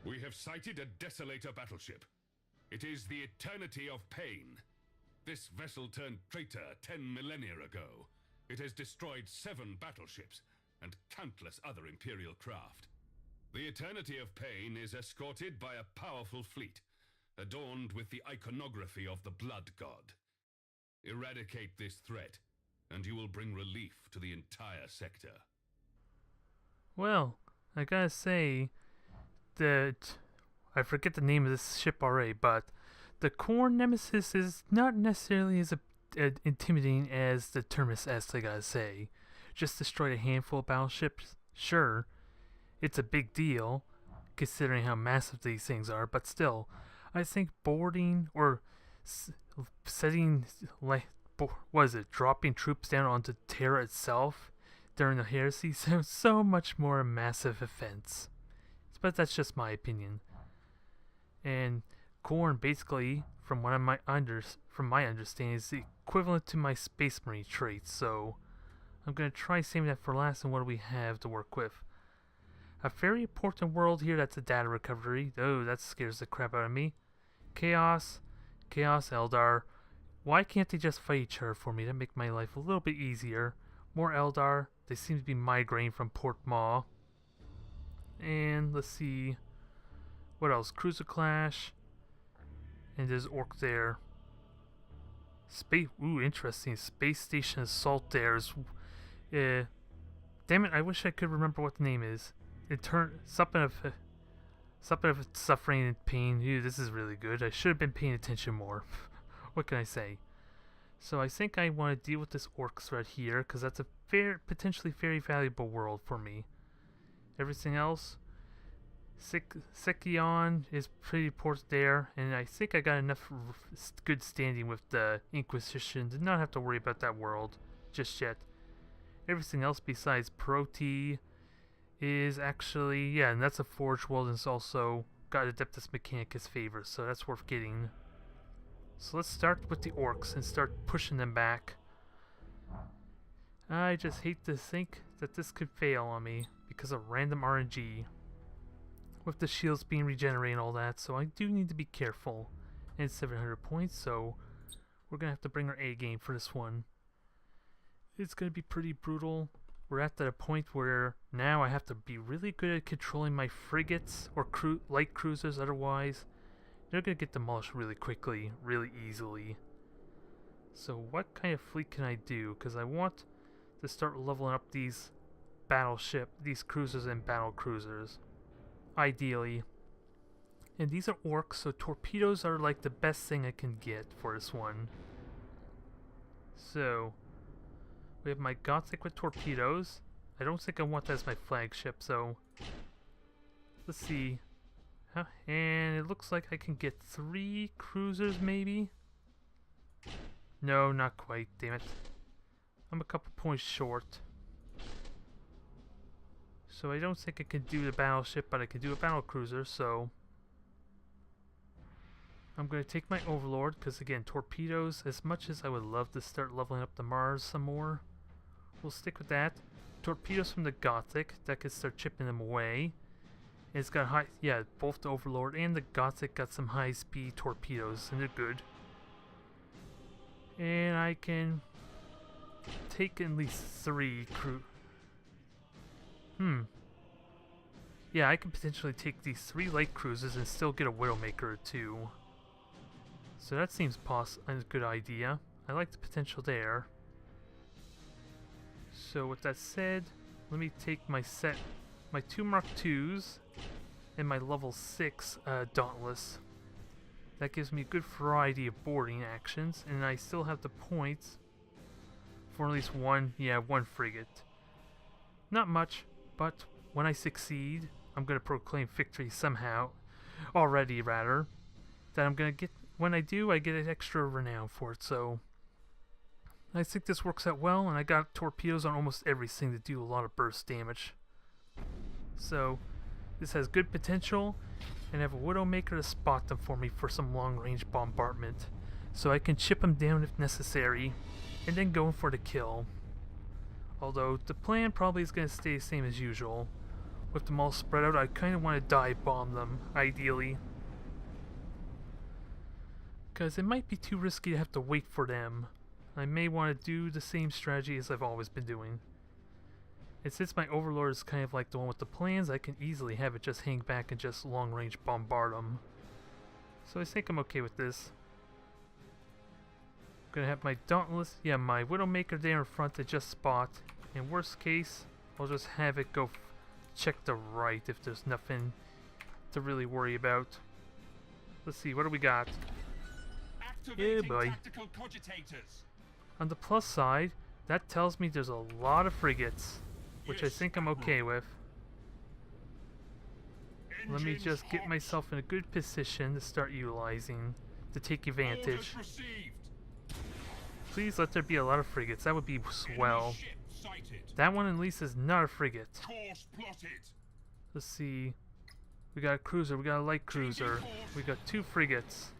We have sighted a desolator battleship. It is the Eternity of Pain. This vessel turned traitor 10 millennia ago. It has destroyed 7 battleships and countless other Imperial craft. The Eternity of Pain is escorted by a powerful fleet, adorned with the iconography of the Blood God. Eradicate this threat, and you will bring relief to the entire sector. Well, I gotta say that I forget the name of this ship already, but the Khorne nemesis is not necessarily as intimidating as the Terminus Est, I gotta say. Just destroyed a handful of battleships, sure, it's a big deal, considering how massive these things are, but still, I think boarding or setting, dropping troops down onto Terra itself during the heresy sounds so much more a massive offense. But that's just my opinion. And Khorne, basically, from my understanding, is the equivalent to my Space Marine traits, so I'm going to try saving that for last. And what do we have to work with? A very important world here, that's a data recovery. Oh, that scares the crap out of me. Chaos, Eldar. Why can't they just fight each other for me? That make my life a little bit easier. More Eldar. They seem to be migrating from Port Maw. And let's see. What else? Cruiser Clash. And there's Orc there. Ooh, interesting. Space Station Assault there is. Damn it, I wish I could remember what the name is. Something of suffering and pain. Ew, this is really good. I should have been paying attention more. What can I say? So I think I want to deal with this Orc threat here, because that's a potentially very valuable world for me. Everything else, Sekion is pretty important there, and I think I got enough good standing with the Inquisition to not have to worry about that world just yet. Everything else besides Proti is actually, yeah, and that's a Forge world, and it's also got Adeptus Mechanicus favor, so that's worth getting. So let's start with the Orcs and start pushing them back. I just hate to think that this could fail on me because of random RNG. With the shields being regenerated and all that, so I do need to be careful. And it's 700 points, so we're going to have to bring our A game for this one. It's going to be pretty brutal. We're at the point where now I have to be really good at controlling my frigates or light cruisers, otherwise they're going to get demolished really quickly, really easily. So what kind of fleet can I do? Because I want to start leveling up these these cruisers and battle cruisers, ideally. And these are Orcs, so torpedoes are like the best thing I can get for this one. So we have my Gothic with torpedoes. I don't think I want that as my flagship, so let's see. And it looks like I can get 3 cruisers maybe? No, not quite, damn it. I'm a couple points short. So I don't think I can do the battleship, but I can do a battle cruiser, so I'm going to take my Overlord, because again, torpedoes, as much as I would love to start leveling up the Mars some more, we'll stick with that. Torpedoes from the Gothic, that could start chipping them away. It's got high, yeah, both the Overlord and the Gothic got some high speed torpedoes, and they're good. And I can take at least 3 Yeah, I can potentially take these 3 light cruisers and still get a Widowmaker or 2. So that seems a good idea. I like the potential there. So with that said, let me take my 2 Mark IIs and my level 6 Dauntless. That gives me a good variety of boarding actions, and I still have the points for at least one frigate. Not much, but when I succeed, I'm going to proclaim victory somehow, that I'm going to get, when I do, I get an extra renown for it, so I think this works out well, and I got torpedoes on almost everything to do a lot of burst damage. So this has good potential, and I have a Widowmaker to spot them for me for some long-range bombardment, so I can chip them down if necessary, and then go for the kill. Although the plan probably is going to stay the same as usual. with them all spread out, I kind of want to dive bomb them, ideally. Because it might be too risky to have to wait for them. I may want to do the same strategy as I've always been doing. And since my Overlord is kind of like the one with the plans, I can easily have it just hang back and just long range bombard them. So I think I'm okay with this. I'm gonna have my Dauntless, yeah, my Widowmaker there in front to just spot. In worst case, I'll just have it go check the right if there's nothing to really worry about. Let's see, what do we got? Yeah, boy. On the plus side, that tells me there's a lot of frigates, which I think I'm okay with. Let me just get myself in a good position to start utilizing, to take advantage. Please let there be a lot of frigates, that would be swell. That one at least is not a frigate. Let's see. We got a cruiser, we got a light cruiser, we got 2 frigates.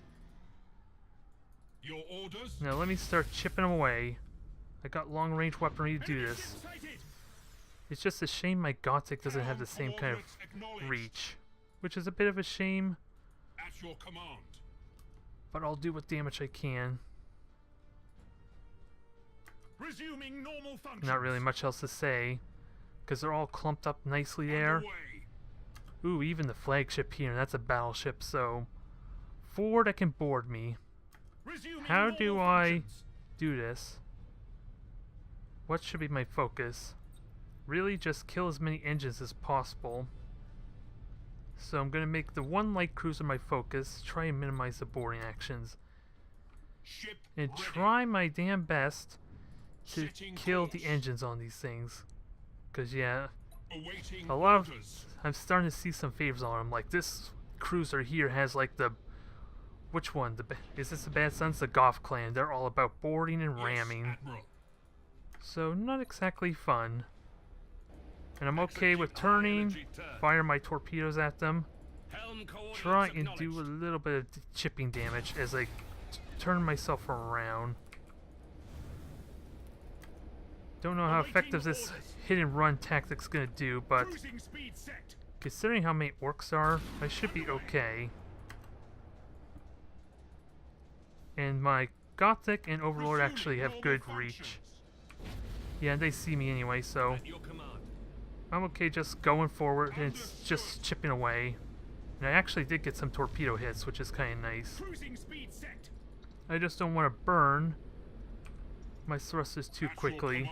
Now let me start chipping them away. I got long range weaponry to do this. It's just a shame my Gothic doesn't have the same kind of reach, which is a bit of a shame. But I'll do what damage I can. Resuming normal functions. Not really much else to say, because they're all clumped up nicely there. Ooh, even the flagship here, that's a battleship, so 4 that can board me. How do I do this? What should be my focus? Really just kill as many engines as possible. So I'm going to make the 1 light cruiser my focus, try and minimize the boarding actions. And try my damn best to kill the engines on these things. Because yeah, a lot of, I'm starting to see some favors on them. Like this cruiser here has like the, which one? Is this the Bad Sons? The Goth clan. They're all about boarding and ramming. So not exactly fun. And I'm okay with turning, fire my torpedoes at them, try and do a little bit of chipping damage as I turn myself around. Don't know how effective this hit and run tactic's gonna do, but considering how many orcs are, I should be okay. And my Gothic and Overlord actually have good reach. Yeah, they see me anyway, so I'm okay just going forward and it's just chipping away. And I actually did get some torpedo hits, which is kind of nice. I just don't want to burn my thrusters too quickly,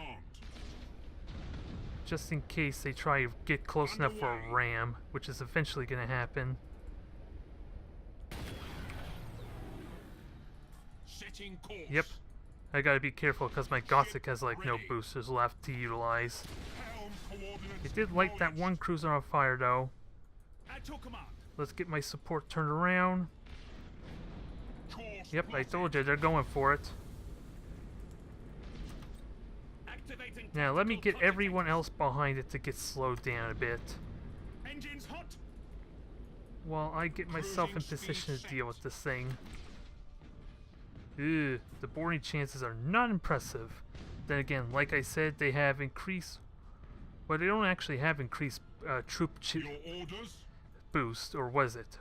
just in case they try to get close enough for a ram, which is eventually going to happen. Yep, I gotta be careful because my Gothic has like no boosters left to utilize. It did light that 1 cruiser on fire though. Let's get my support turned around. Yep, I told you, they're going for it. Now let me get everyone else behind it to get slowed down a bit, while I get myself in position to deal with this thing. Ugh, the boarding chances are not impressive. Then again, like I said, they have increased, well, they don't actually have increased troop boost, or was it?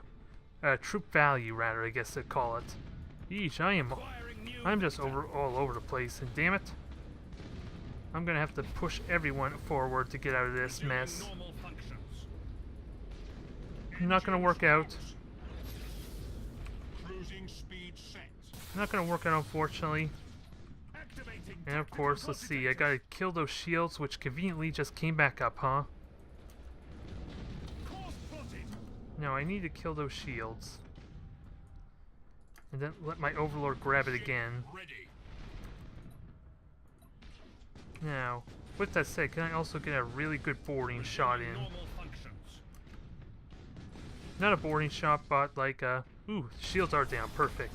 Troop value, rather, I guess they'd call it. Yeesh, I'm just all over the place, and damn it, I'm gonna have to push everyone forward to get out of this mess. Not gonna work out. Not gonna work out, unfortunately. And of course, let's see, I gotta kill those shields, which conveniently just came back up, huh? No, I need to kill those shields. And then let my Overlord grab it again. Now, with that said, can I also get a really good boarding shot in? Not a boarding shot, but like ooh, shields are down, perfect.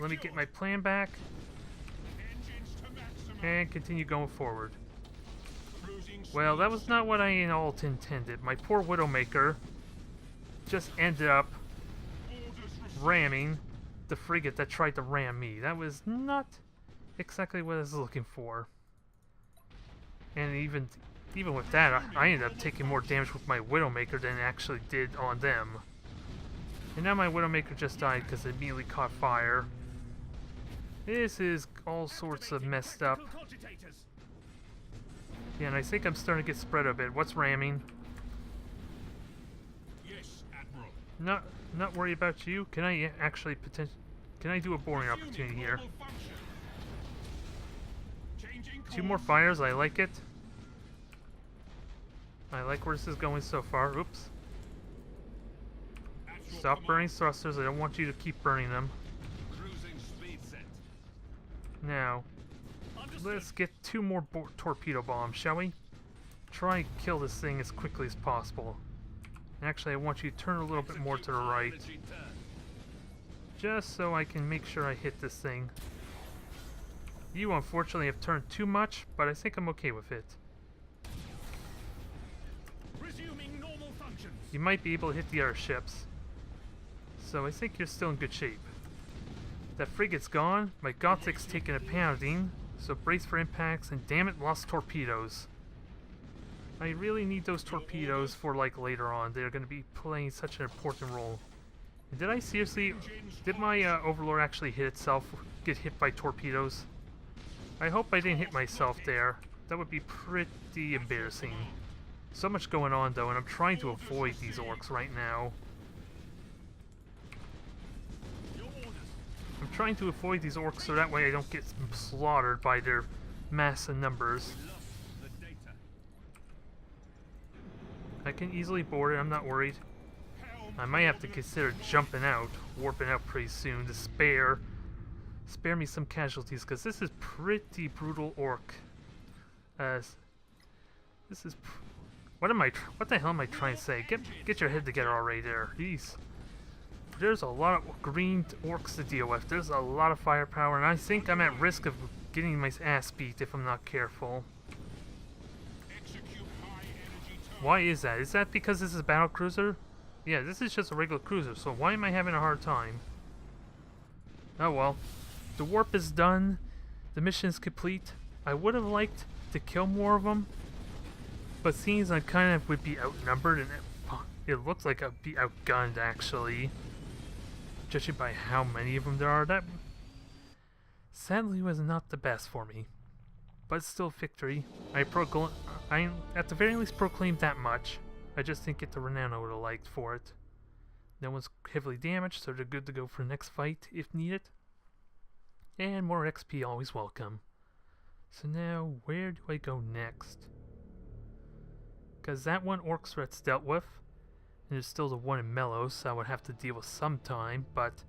Let me get my plan back and continue going forward. Well, that was not what I in all intended. My poor Widowmaker just ended up ramming the frigate that tried to ram me. That was not exactly what I was looking for. And even even with that, I ended up taking more damage with my Widowmaker than it actually did on them. And now my Widowmaker just died because it immediately caught fire. This is all sorts of messed up. Yeah, and I think I'm starting to get spread a bit. What's ramming? Yes, Admiral. Not worry about you. Can I actually can I do a boring opportunity here? Two more fires, I like it. I like where this is going so far. Oops. Stop burning thrusters, I don't want you to keep burning them. Now, let's get 2 more torpedo bombs, shall we? Try and kill this thing as quickly as possible. Actually, I want you to turn a little bit more to the right. Just so I can make sure I hit this thing. You unfortunately have turned too much, but I think I'm okay with it. Resuming normal functions. You might be able to hit the other ships. So I think you're still in good shape. That frigate's gone, my Gothic's taken a pounding, so brace for impacts, and damn it, lost torpedoes. I really need those torpedoes for like later on. They're going to be playing such an important role. And did I seriously, did my Overlord actually hit itself, get hit by torpedoes? I hope I didn't hit myself there. That would be pretty embarrassing. So much going on though, and I'm trying to avoid these orcs right now. I'm trying to avoid these orcs so that way I don't get slaughtered by their mass and numbers. I can easily board it, I'm not worried. I might have to consider jumping out, warping out pretty soon to spare me some casualties, because this is pretty brutal orc. This is what the hell am I trying to say? Get your head together already there. Jeez. There's a lot of green orcs to deal with. There's a lot of firepower, and I think I'm at risk of getting my ass beat if I'm not careful. Why is that? Is that because this is a battle cruiser? Yeah, this is just a regular cruiser, so why am I having a hard time? Oh well. The warp is done. The mission is complete. I would have liked to kill more of them, but seems I kind of would be outnumbered, and it looks like I'd be outgunned actually. Judging by how many of them there are, that sadly was not the best for me. But still victory. I at the very least proclaimed that much. I just didn't get the renown I would have liked for it. No one's heavily damaged, so they're good to go for the next fight if needed. And more XP always welcome. So now, where do I go next? Because that one orc threat's dealt with. And there's still the one in Melos, so I would have to deal with sometime, but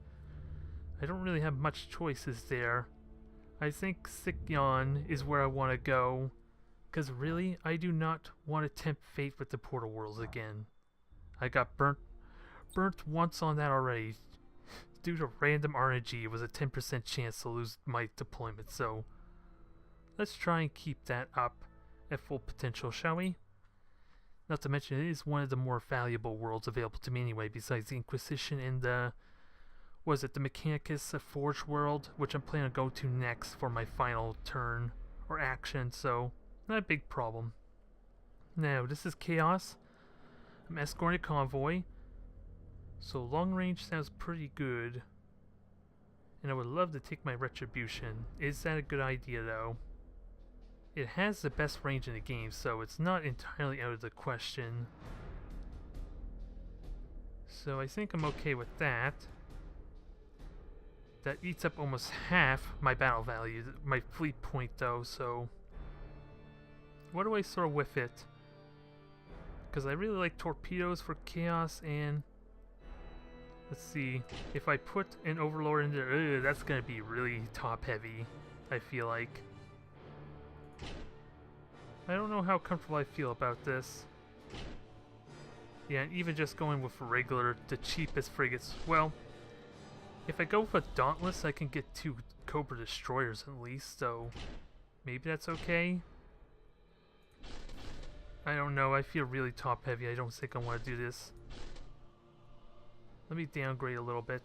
I don't really have much choices there. I think Sikyon is where I want to go, because really, I do not want to tempt fate with the Portal Worlds again. I got burnt once on that already. Due to random RNG, it was a 10% chance to lose my deployment, so let's try and keep that up at full potential, shall we? Not to mention, it is one of the more valuable worlds available to me anyway, besides the Inquisition and the Mechanicus Forge world, which I'm planning to go to next for my final turn, or action, so not a big problem. Now, this is Chaos. I'm escorting a convoy, so long range sounds pretty good. And I would love to take my Retribution. Is that a good idea, though? It has the best range in the game, so it's not entirely out of the question. So I think I'm okay with that. That eats up almost half my battle value, my fleet point though, so what do I throw with it? Because I really like torpedoes for Chaos, and let's see, if I put an Overlord in there, that's going to be really top heavy, I feel like. I don't know how comfortable I feel about this. Yeah, and even just going with regular, the cheapest frigates, well, if I go with a Dauntless, I can get 2 Cobra Destroyers at least, so maybe that's okay. I don't know, I feel really top heavy, I don't think I want to do this. Let me downgrade a little bit.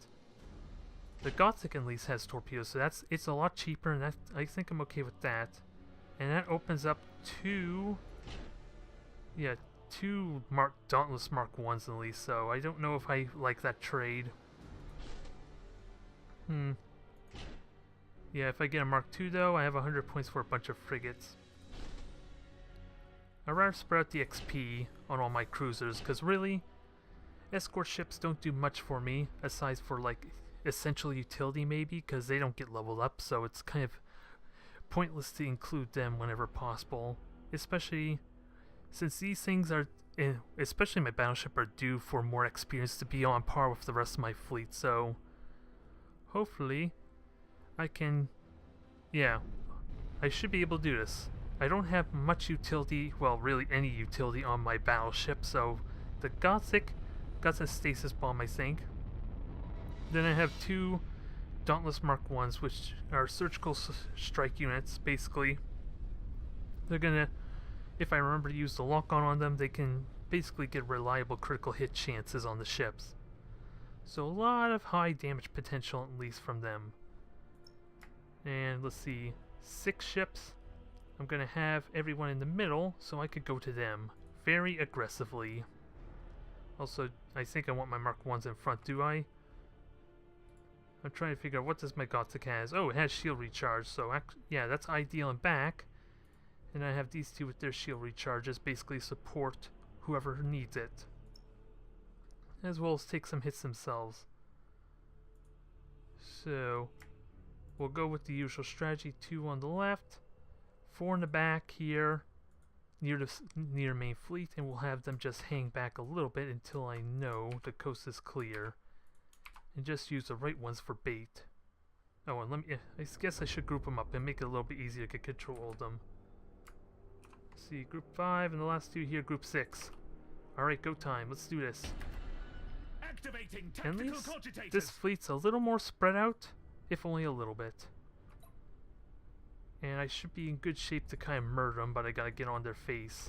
The Gothic at least has torpedoes, so it's a lot cheaper, and I think I'm okay with that. And that opens up 2 Yeah, 2 Dauntless Mark 1s at least, so I don't know if I like that trade. Yeah, if I get a Mark 2 though, I have 100 points for a bunch of frigates. I'd rather spread out the XP on all my cruisers, because really, escort ships don't do much for me, aside for like essential utility maybe, because they don't get leveled up, so it's kind of pointless to include them whenever possible. Especially since these things are, especially my battleship, are due for more experience to be on par with the rest of my fleet, so hopefully I can, yeah, I should be able to do this. I don't have much utility, well really any utility on my battleship, so the Gothic got a stasis bomb I think. Then I have 2 Dauntless Mark 1s, which are surgical strike units basically. They're gonna, if I remember to use the lock-on on them, they can basically get reliable critical hit chances on the ships. So a lot of high damage potential at least from them. And let's see, 6 ships. I'm gonna have everyone in the middle so I could go to them very aggressively. Also, I think I want my Mark 1s in front, do I? I'm trying to figure out what does my Gothic has. Oh, it has shield recharge, so yeah, that's ideal and back. And I have these 2 with their shield recharges, basically support whoever needs it, as well as take some hits themselves. So we'll go with the usual strategy: 2 on the left, 4 in the back here, near main fleet, and we'll have them just hang back a little bit until I know the coast is clear, and just use the right ones for bait. Oh, and I guess I should group them up and make it a little bit easier to get control of them. Let's see, group 5, and the last 2 here, group 6. Alright, go time, let's do this. Activating At tactical least cogitators. this fleet's a little more spread out, if only a little bit. And I should be in good shape to kind of murder them, but I gotta get on their face.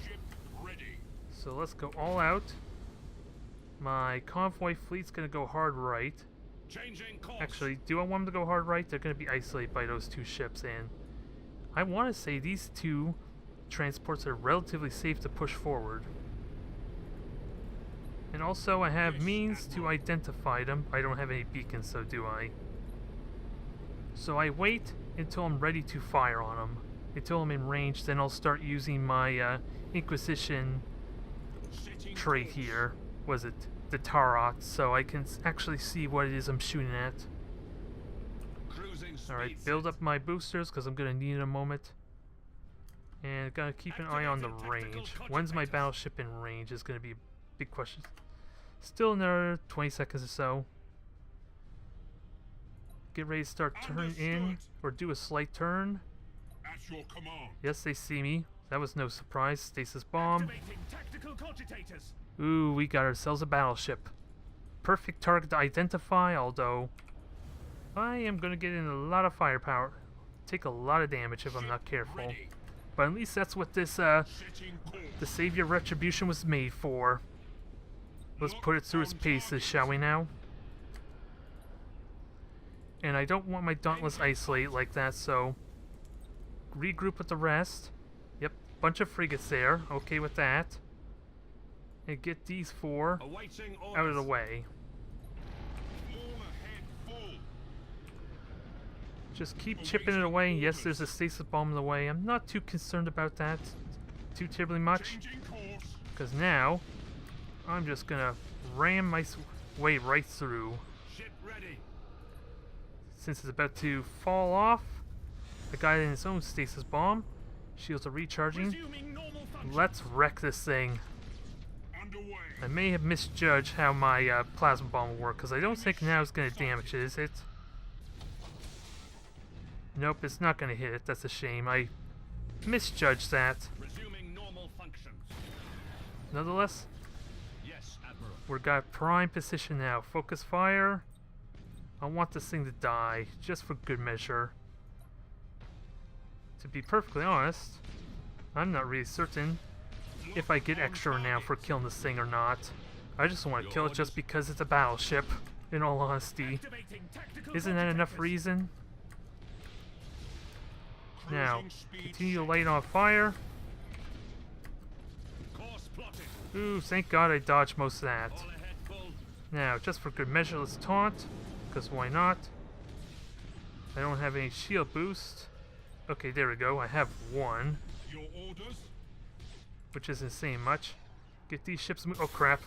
Ship ready. So let's go all out. My convoy fleet's gonna go hard right. Changing course. Actually, do I want them to go hard right? They're gonna be isolated by those 2 ships, and I want to say these 2 transports are relatively safe to push forward. And also I have means to identify them. I don't have any beacons, so do I? So I wait until I'm ready to fire on them. Until I'm in range, then I'll start using my Inquisition trait here. Was it the Tarot? So I can actually see what it is I'm shooting at. Alright, build up my boosters because I'm going to need it in a moment. And gotta keep an eye on the range. When's my battleship in range is going to be a big question. Still another 20 seconds or so. Get ready to start turn in, or do a slight turn. At your command. Yes, they see me. That was no surprise. Stasis bomb. Activating tactical cogitators. Ooh, we got ourselves a battleship. Perfect target to identify, although I am going to get in a lot of firepower. Take a lot of damage if I'm not careful. Ready. But at least that's what this, the Savior of Retribution was made for. Let's put it through its paces, shall we now? And I don't want my Dauntless isolate like that, so regroup with the rest. Yep, bunch of frigates there. Okay with that. And get these 4 out of the way. Just keep chipping it away. Yes, there's a stasis bomb in the way. I'm not too concerned about that too terribly much, because now I'm just gonna ram my way right through. Ship ready. Since it's about to fall off, the guy in his own stasis bomb. Shields are recharging. Resuming normal function. Let's wreck this thing. Underway. I may have misjudged how my plasma bomb will work, because I don't think now it's going to damage it, is it? Nope, it's not going to hit it. That's a shame. I misjudged that. Resuming normal functions. Nonetheless, Yes, Admiral. we've got prime position now. Focus fire. I want this thing to die, just for good measure. To be perfectly honest, I'm not really certain if I get extra now for killing this thing or not. I just want to kill it just because it's a battleship, in all honesty. Activating tactical Isn't that enough cogitators. reason? Now, continue to light on fire. plotted. Ooh, thank God I dodged most of that. All ahead full. Now, just for good measure, let's taunt. Because why not? I don't have any shield boost. Okay, there we go. I have one, Your orders? which isn't saying much. Get these ships oh crap.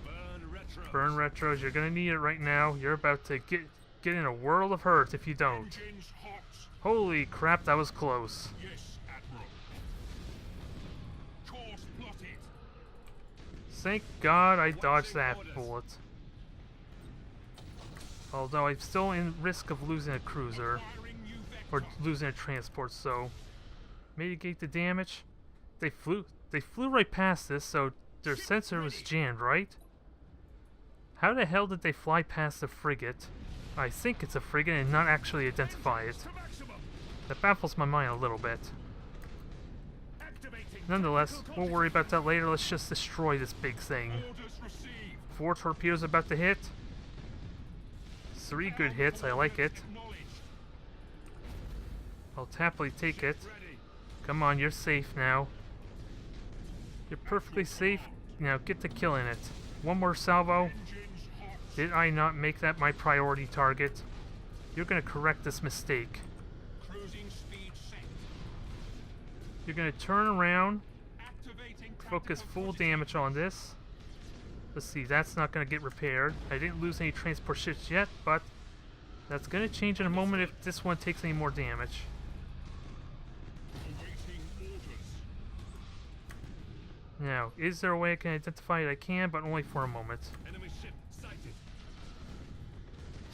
Burn retro. Burn retros, you're gonna need it right now. You're about to get in a whirl of hurt if you don't. Engines hot. Holy crap, that was close. Yes, Admiral. Course plotted. Thank God I dodged Watching that orders. bullet. Although I'm still in risk of losing a cruiser. Firing new Or vector. losing a transport, so mitigate the damage. They flew right past this, so their sensor was jammed, right? How the hell did they fly past the frigate? I think it's a frigate and not actually identify it. To maximum. That baffles my mind a little bit. Activating. Nonetheless, tactical we'll worry about that later. Let's just destroy this big thing. Orders received. 4 torpedoes about to hit. 3 good hits, I like it. Acknowledged. I'll happily take it. Ready. Come on, you're safe now. You're perfectly safe. Now get to killing it. One more salvo. Engines hot. Did I not make that my priority target? You're gonna correct this mistake. Cruising speed set. You're gonna turn around, Activating focus tactical full projection. damage on this. Let's see, that's not gonna get repaired. I didn't lose any transport ships yet, but that's gonna change in a moment if this one takes any more damage. Awaiting orders. Now, is there a way I can identify it? I can, but only for a moment. Enemy ship sighted.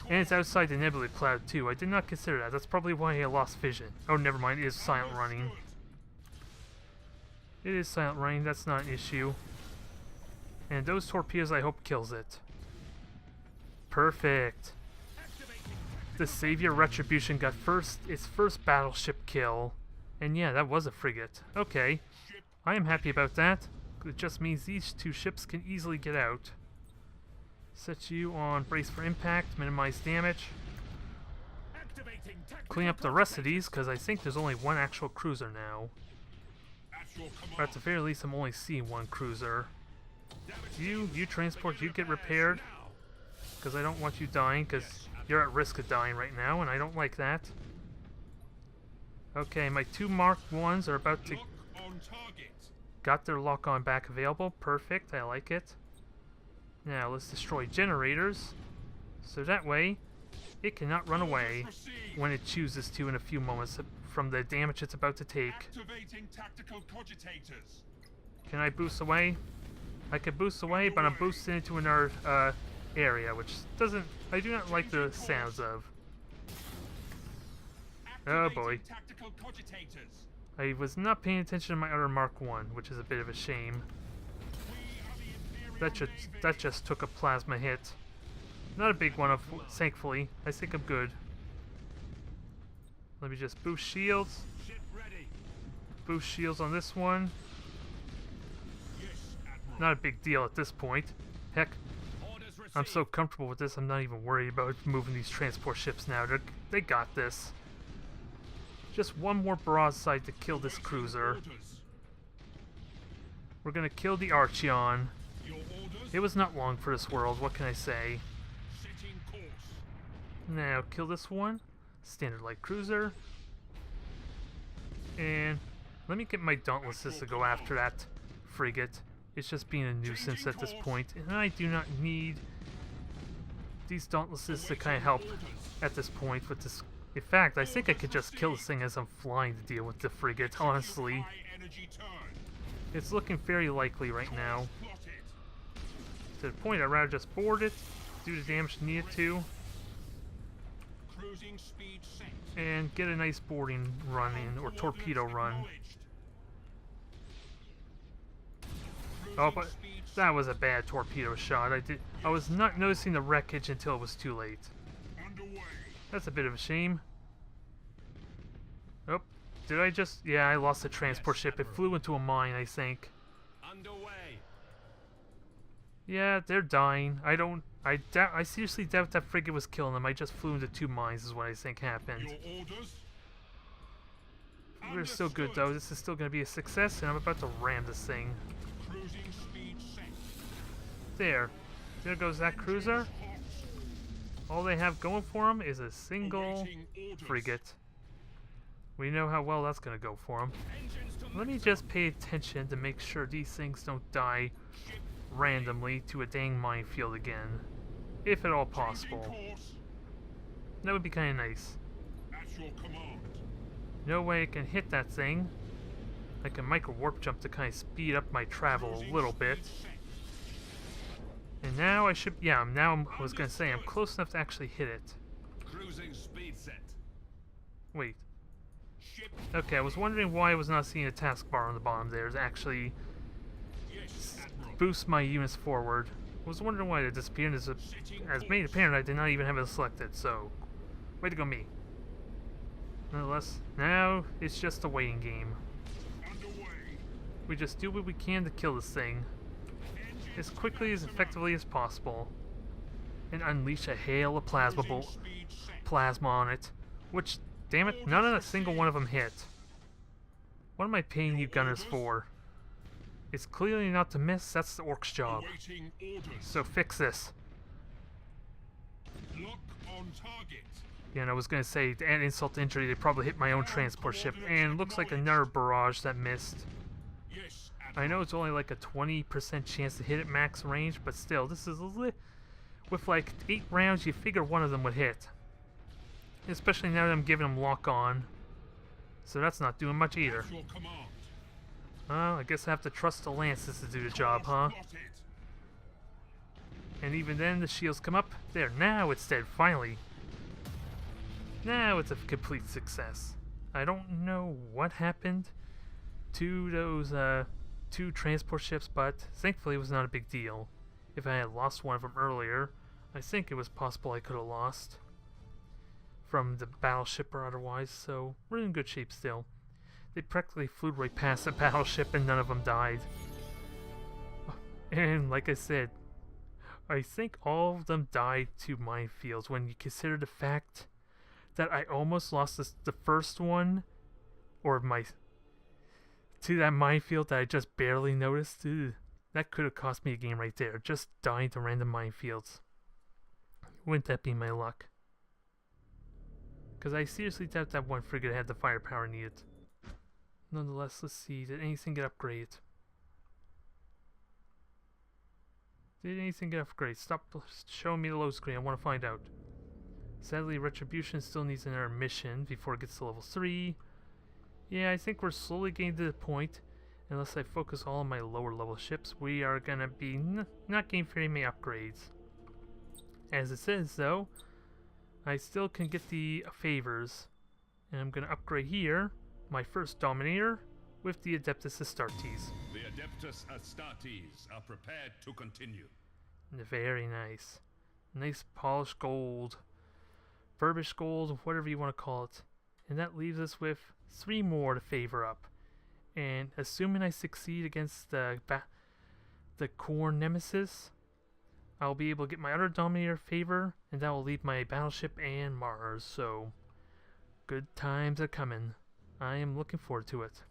And it's outside the nebula cloud too. I did not consider that. That's probably why I lost vision. Oh, never mind. It is silent running. Understood. It is silent running. That's not an issue. And those torpedoes, I hope, kills it. Perfect. Activating The Savior of Retribution got its first battleship kill. And yeah, that was a frigate. Okay. ship. I am happy about that. It just means these 2 ships can easily get out. Set you on brace for impact, minimize damage. Activating tactical Clean up the rest of these, because I think there's only 1 actual cruiser now. At your Or at command. the very least, I'm only seeing 1 cruiser. Damage You transport, you get repaired, now. because I don't want you dying, because you're at risk of dying right now, and I don't like that. Okay, my 2 Mark 1s are about to... Lock on target. Got their lock-on back available. Perfect, I like it. Now, let's destroy generators, so that way, it cannot run away Orders received. when it chooses to in a few moments from the damage it's about to take. Activating tactical cogitators. Can I boost away? I can boost away, but I'm boosted into another area, which I do not like the sounds of. Oh boy. Activating tactical cogitators. I was not paying attention to my other Mark 1, which is a bit of a shame. We are the Imperial That Navy. just took a plasma hit. Not a big one, thankfully. I think I'm good. Let me just boost shields. Ship ready. Boost shields on this one. Yes, Admiral. Not a big deal at this point. Heck, Orders received. I'm so comfortable with this, I'm not even worried about moving these transport ships now. They got this. Just 1 more broadside to kill this Awaiting cruiser. orders. We're gonna kill the Archeon. Your orders. It was not long for this world, what can I say? Setting course. Now, kill this one. Standard light cruiser. And let me get my Dauntlesses to go after that frigate. It's just being a nuisance at this point, and I do not need these Dauntlesses to kind of help at this point with this. In fact, I think I could just kill this thing as I'm flying to deal with the frigate, honestly. High energy turn. It's looking very likely right now. Plotted. To the point I'd rather just board it, do the damage needed to, Cruising speed set. and get a nice boarding run in, or torpedo run. Oh, but that was a bad torpedo shot. I was not noticing the wreckage until it was too late. Underway. That's a bit of a shame. Oh, did I just... Yeah, I lost the transport ship. It flew into a mine, I think. Underway. Yeah, they're dying. I seriously doubt that frigate was killing them. I just flew into 2 mines is what I think happened. Your orders. we're still good though. This is still going to be a success, and I'm about to ram this thing. Cruising speed set. There. There goes that cruiser. All they have going for them is a single Awaiting orders. frigate. We know how well that's going to go for them. Engines to Let me just pay attention to make sure these things don't die ship randomly to a dang minefield again. If at all changing possible. course. That would be kind of nice. At your command. No way I can hit that thing. I can micro warp jump to kind of speed up my travel a Cruising little bit. speed set. And now I should, yeah, I was going to say I'm close enough to actually hit it. Cruising speed set. Wait. Ship. Okay, I was wondering why I was not seeing a taskbar on the bottom there to actually Yes, Admiral. boost my units forward. I was wondering why it disappeared. As made apparent, I did not even have it selected, so way to go me. Nonetheless, now it's just a waiting game. Underway. We just do what we can to kill this thing Engines as quickly, as maximum. effectively as possible, and unleash a hail of plasma Cruising bolt, speed set. plasma on it. Which, damn it, none of a single one of them hit. What am I paying you gunners for? It's clearly not to miss. That's the orc's job. Awaiting orders. So fix this. Lock on target. Yeah, and I was gonna say, to add insult to injury, they probably hit my own transport ship, and looks like another barrage that missed. Yes, I know it's only like a 20% chance to hit at max range, but still, this is with like 8 rounds, you figure one of them would hit. Especially now that I'm giving them lock on. So that's not doing much either. At your command. I guess I have to trust the lances to do the job, huh? Plotted. And even then, the shields come up. There, now it's dead, finally. Now it's a complete success. I don't know what happened to those 2 transport ships, but thankfully it was not a big deal. If I had lost one of them earlier, I think it was possible I could have lost from the battleship or otherwise, so we're in good shape still. They practically flew right past the battleship and none of them died. And like I said, I think all of them died to minefields when you consider the fact that I almost lost the first one, or to that minefield that I just barely noticed. Ugh, that could have cost me a game right there, just dying to random minefields. Wouldn't that be my luck? Because I seriously doubt that one frigate had the firepower needed. Nonetheless, let's see, did anything get upgraded? Did anything get upgraded? Stop showing me the load screen, I want to find out. Sadly, Retribution still needs another mission before it gets to level 3. Yeah, I think we're slowly getting to the point. Unless I focus all on my lower level ships, we are gonna be not getting very many upgrades. As it says though, I still can get the favors. And I'm gonna upgrade here my first Dominator with the Adeptus Astartes. The Adeptus Astartes are prepared to continue. Very nice. Nice polished gold. Furbished gold, whatever you want to call it. And that leaves us with 3 more to favor up. And assuming I succeed against the Khorne nemesis, I'll be able to get my other Dominator favor, and that will leave my Battleship and Mars. So, good times are coming. I am looking forward to it.